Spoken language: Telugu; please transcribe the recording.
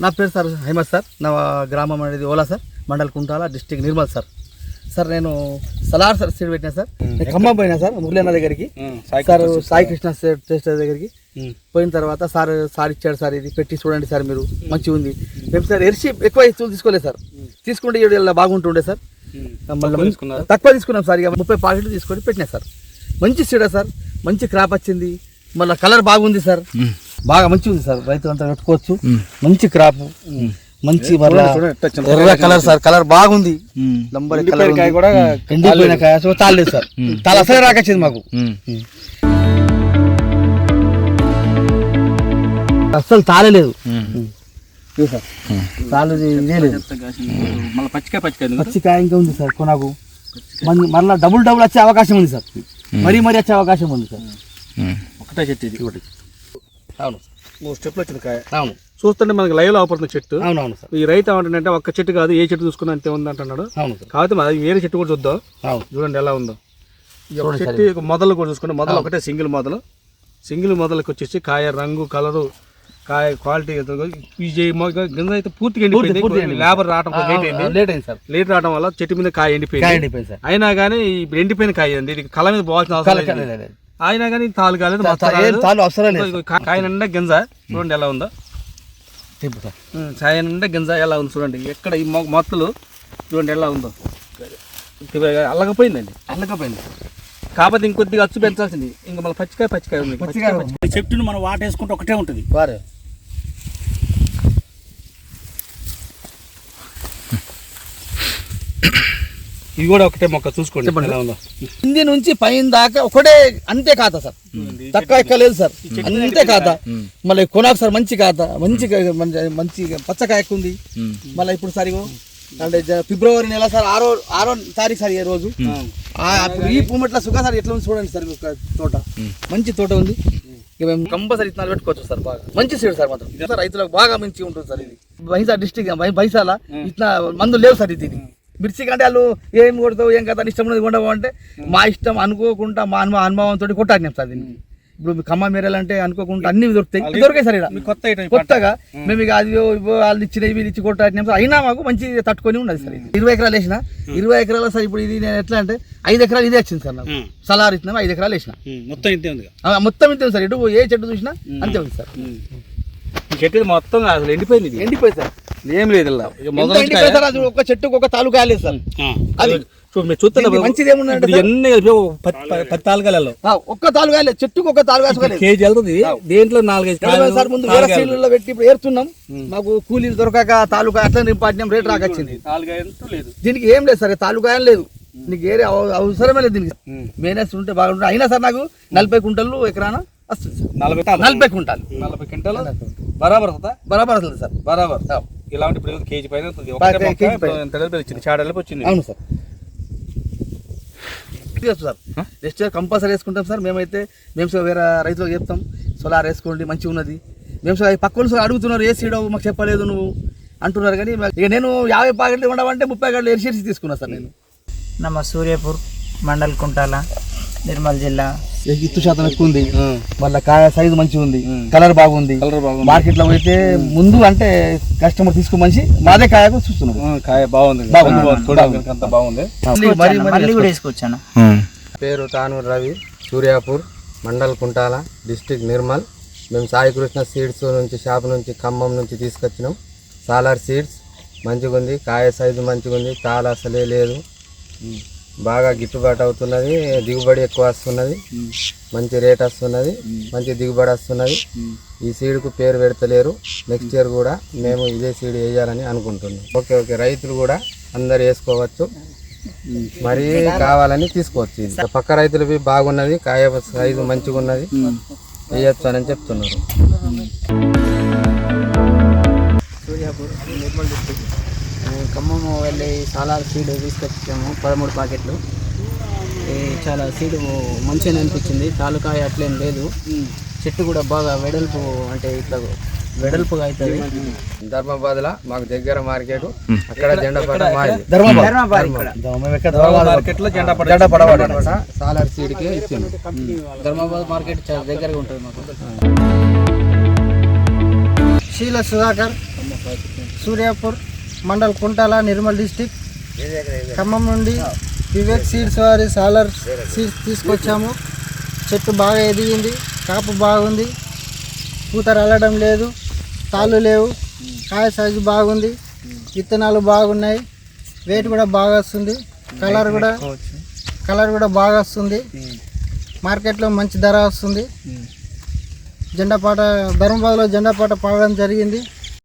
నా పేరు సార్ హైమద్ సార్. నా గ్రామం అనేది Ola sir, mandal Kuntala, district Nirmal sir. Sir నేను సలార్ సార్ సీడ్ పెట్టినా సార్. నేను ఖమ్మం పోయినా సార్ మురళీ దగ్గరికి, సార్ సాయి కృష్ణ టెస్ట్ దగ్గరికి పోయిన తర్వాత సార్ ఇచ్చాడు సార్, ఇది పెట్టి చూడండి సార్ మీరు మంచిగా ఉంది. మేము సార్ ఎర్చి ఎక్కువ తీసుకోలేదు సార్, తీసుకుంటే ఇలా బాగుంటుండే సార్. మళ్ళీ తక్కువ తీసుకున్నాం సార్, ఇక 30 ప్యాకెట్లు తీసుకొని పెట్టినా సార్. మంచి సీడ సార్, మంచి క్రాప్ వచ్చింది, మళ్ళీ కలర్ బాగుంది సార్, బాగా మంచిగా ఉంది సార్. రైతులు అంతా పెట్టుకోవచ్చు. మంచి క్రాప్, మంచి ఎర్ర కలర్ సార్, కలర్ బాగుంది. నంబర్ కూడా ఎండిపోయిన కాయ తాలేదు సార్, తాళ అసలే రాకొచ్చింది మాకు, అస్సలు తాళలేదు సార్. తాళది ఇదే లేదు, పచ్చికాయ ఇంకా ఉంది సార్. కొనకు మళ్ళీ డబుల్ వచ్చే అవకాశం ఉంది సార్, మరీ వచ్చే అవకాశం ఉంది సార్. ఒకటే చెట్టు ఇది ఒకటి. అవును సార్, 3 స్టెప్లు వచ్చింది కాయ. అవును, చూస్తుంటే మనకి లైవ్ లో అవపడుతుంది చెట్టు. అవునవును సార్. ఈ రైతు ఏమంటుంటే ఒక్క చెట్టు కాదు, ఏ చెట్టు చూసుకున్నా అంతే ఉంది అంటున్నాడు. అవును సార్. కాబట్టి అది వేరే చెట్టు కూడా చూద్దాం. చూడండి ఎలా ఉందో ఈ ఒక చెట్టు. మొదలు కూడా చూసుకుంటే మొదలు ఒకటే సింగిల్ మొదలకి వచ్చేసి కాయ రంగు, కలరు, కాయ క్వాలిటీ గింజ అయితే పూర్తిగా ఎండిపోయింది. లేబర్ రావడం లేట్ రావడం వల్ల చెట్టు మీద కాయ ఎండిపోయింది. అయినా కానీ ఇప్పుడు ఎండిపోయిన కాయ అండి, ఇది కళ మీద పోవాల్సిన అవసరం లేదు. అయినా కానీ తాలు కాలేదు, కాయ నిండా గింజ చూడండి ఎలా ఉందో. కాయ నిండా గింజ ఎలా ఉంది చూడండి. ఎక్కడ ఈ మొత్తలు చూడండి ఎలా ఉందో. అల్లకపోయిందండి, కాకపోతే ఇంకొద్దిగా అచ్చు పెంచాల్సింది. ఇంకా మళ్ళీ పచ్చికాయ ఉంది. చెట్టును మనం వాటేసుకుంటే ఒకటే ఉంటుంది. ఇది కూడా ఒకటే మొక్క చూసుకోండి ఎలా ఉందో. కింది నుంచి పైన దాకా ఒకటే, అంతే ఖాతా సార్, తక్కువ ఎక్కలేదు సార్, అంతే ఖాతా. మళ్ళీ కొనాకు సార్ మంచి ఖాతా, మంచి పచ్చకాయ ఉంది. మళ్ళీ ఇప్పుడు సరిగో అంటే ఫిబ్రవరి నెల సార్ 6వ తారీఖు సార్ ఈ రోజు. ఈ పూమట్ల సుఖ సార్ ఎట్లా ఉంది చూడండి సార్. తోట మంచి తోట ఉంది. ఇక మేము కంపల్సరీ ఇత్తనాలు పెట్టుకోవచ్చు సార్. బాగా మంచి సీడ్ సార్ మాత్రం. ఇది రైతులకు బాగా మంచిగా ఉంటుంది సార్. ఇది బైసా డిస్ట్రిక్ట్ బైసాల ఇట్లా మందులు లేవు సార్. ఇది మిర్చి కంటే వాళ్ళు ఏం కొడతావు ఏం కదా ఇష్టం ఉన్నది కొండవు అంటే మా ఇష్టం అనుకోకుండా మా అనుభవంతో కొట్టాడినాం సార్ దీన్ని. ఇప్పుడు ఖమ్మం మేరాలంటే అనుకోకుండా అన్ని దొరికాయి సార్. ఇక్కడ కొత్తగా మేము ఇక అది వాళ్ళు ఇచ్చినవి వీళ్ళు ఇచ్చి కొట్టాడినాం సార్. అయినా మాకు మంచి తట్టుకొని ఉన్నది సార్. 20 ఎకరాలు వేసిన, 20 ఎకరాలు సార్. ఇప్పుడు ఇది నేను ఎట్లా అంటే 5 ఎకరాలు ఇదే వచ్చింది సార్. నాకు సలార్ ఇచ్చినా 5 ఎకరాలు వేసిన, మొత్తం ఇంతే ఉంది సార్. ఇటు ఏ చెట్టు చూసినా అంతే ఉంది సార్. చెట్టు మొత్తం అసలు ఎండిపోయింది సార్, ఏం లేదు. ఒక చెట్టుకు ఒక తాలూకా లేదు సార్. అది మంచిది ఏముందంటే 10 తాలుగాలలో ఒక్క తాలుగా లేదు, చెట్టుకు ఒక తాలుగా కేజీ వెళ్తుంది. దేంట్లో 4-5 సార్. ముందు వేరే సీడ్లలో పెట్టి ఇప్పుడు ఏరుతున్నాం, మాకు కూలీలు దొరకక తాలూకా అట్లా నింపాటినాం, రేట్ రాకొచ్చింది. దీనికి ఏం లేదు సార్, తాలూకా ఏం లేదు, నీకు ఏరే అవసరమే లేదు దీనికి. మేనేజ్ ఉంటే బాగుంటుంది. అయినా సార్ నాకు 40 కుంటలు ఎకరాన వస్తుంది సార్. 40 క్వింటాలు బరాబర్ వస్తుంది సార్. బరాబర్ ఇలాంటి ఇప్పుడు కేజీ పైన వచ్చింది. అవును sir. Sir next year compulsory వేసుకుంటాం సార్. మేము వేరే రైతులకు చెప్తాం సోలార్ వేసుకోండి మంచిగా ఉన్నది. మేము పక్కన అడుగుతున్నారు ఏ సీడ్ మాకు చెప్పలేదు నువ్వు అంటున్నారు. కానీ ఇక నేను 50 ప్యాకెట్లు ఉండవంటే 30 ప్యాకెట్లు ఎరిసేసి తీసుకున్నా సార్. నేను ನಮ್ಮ సూర్యాపూర్ మండల్ కుంటాల నిర్మల్ జిల్లా. ఇత్తు శాతం ఎక్కువ ఉంది, మళ్ళీ కాయ సైజు మంచిగా ఉంది, కలర్ బాగుంది. మార్కెట్ లో అయితే ముందు అంటే కస్టమర్ తీసుకో మంచి మాదే కాయ చూస్తున్నాం. కాయ బాగుంది. పేరు తానూరు రవి, సూర్యాపూర్ మండల్ కుంటాల, డిస్ట్రిక్ట్ నిర్మల్. మేము సాయి కృష్ణ సీడ్స్ నుంచి షాప్ నుంచి ఖమ్మం నుంచి తీసుకొచ్చినాం. సాలార్ సీడ్స్ మంచిగా ఉంది, కాయ సైజు మంచిగా ఉంది, తాళ అసలే లేదు, బాగా గిట్టుబాటు అవుతున్నది, దిగుబడి ఎక్కువ వస్తున్నది, మంచి రేట్ వస్తున్నది, మంచి దిగుబడి వస్తున్నది. ఈ సీడ్కు పేరు పెడతలేరు. నెక్స్ట్ ఇయర్ కూడా మేము ఇదే సీడ్ వేయాలని అనుకుంటున్నాం. ఓకే రైతులు కూడా అందరు వేసుకోవచ్చు, మరీ కావాలని తీసుకోవచ్చు. ఇది పక్క రైతులవి బాగున్నది, కాయ సైజు మంచిగా ఉన్నది, వేయచ్చు అని చెప్తున్నారు. సూర్యాపూర్ నిర్మల్ డిస్ట్రిక్ట్. ఖమ్మం వెళ్ళి సాలార్ సీడ్ తీసుకొచ్చాము 13 ప్యాకెట్లు. చాలా సీడ్ మంచిగా అనిపించింది. తాలూకాయ అట్లేం లేదు, చెట్టు కూడా బాగా వెడల్పు, అంటే ఇట్లా వెడల్పుగా అవుతుంది. ధర్మాబాద్లో మాకు దగ్గర మార్కెట్, అక్కడ జెండాపడ సాలార్ సీడ్కే ఇచ్చింది. ధర్మాబాద్ మార్కెట్ చాలా దగ్గరగా ఉంటుంది మాకు. శీల సుధాకర్, సూర్యాపూర్ మండల్ కుంటాల నిర్మల్ డిస్టిక్ ఖమ్మం నుండి వివేక్ సీడ్స్ వారి సాలర్ సీడ్స్ తీసుకొచ్చాము. చెట్టు బాగా ఎదిగింది, కాపు బాగుంది, పూత రాలడం లేదు, తాళ్ళు లేవు, కాయ సైజు బాగుంది, విత్తనాలు బాగున్నాయి, వెయిట్ కూడా బాగా వస్తుంది, కలర్ కూడా బాగా వస్తుంది, మార్కెట్లో మంచి ధర వస్తుంది. ధర్మబాద్లో జెండా పాట పాడడం జరిగింది.